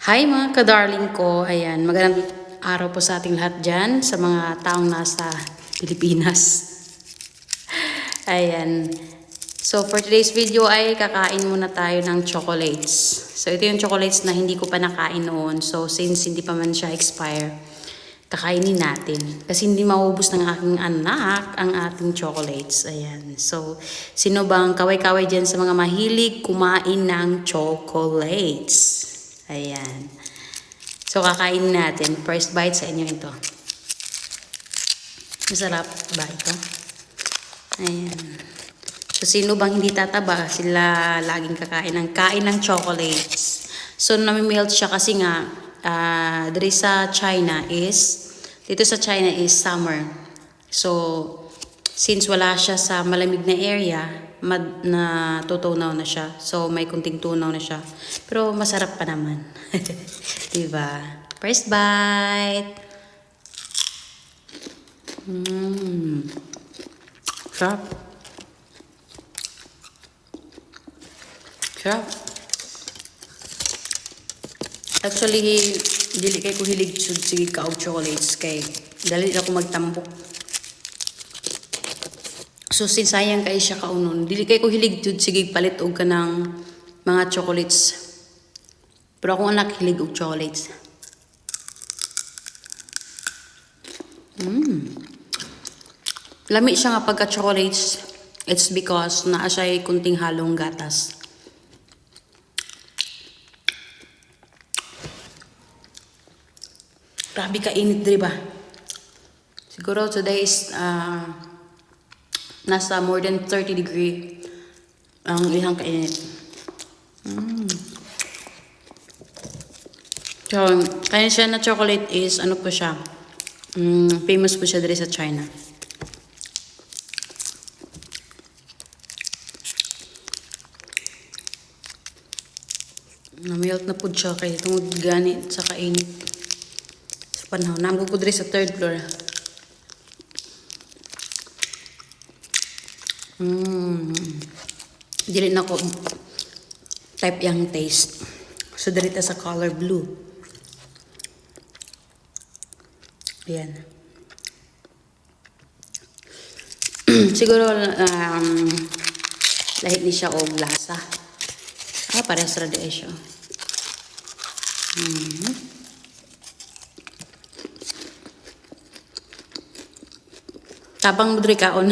Hi mga kadarling ko, ayan, magandang araw po sa ating lahat dyan, sa mga taong nasa Pilipinas. Ayan, so for today's video ay kakain muna tayo ng chocolates. So ito yung chocolates na hindi ko pa nakain noon, so since hindi pa man siya expire, kakainin natin. Kasi hindi maubos ng aking anak ang ating chocolates. Ayan, so sino bang kaway-kaway dyan sa mga mahilig kumain ng chocolates? Ayan. So, kakainin natin. First bite sa inyo ito. Masarap ba ito? Ayan. So, sino bang hindi tataba? Sila laging kain ng chocolates. So, nami-melt siya kasi nga, dito sa China is summer. So, since wala siya sa malamig na area, natutunaw na siya. So, may kunting tunaw na siya. Pero, masarap pa naman. Diba? First bite. Sarap. Sarap. Actually, dili kay ko hilig sige kaog chocolates kay dali ako magtambok. So, since sayang kay siya kaunon, dili kay ko hilig jud sige palit og kanang mga chocolates. Pero akong anak hilig og chocolates. Lami siya nga pagka chocolates. It's because naa siya kunting halong gatas. Grabe ka init, di ba? Siguro today is nasa more than 30 degree ang ihang kainit. So, kaya siya na chocolate is, ano po siya, famous po siya dito sa China. Namiyot na po siya kaya itong ganit sa kainit. Sa panahon, nambog po dito sa third floor. Dili na ko type yung taste. So, dito sa color blue. Ayan. Siguro, lahit ni siya o lasa. Parehas ra di siya. Tabang mudri kaon.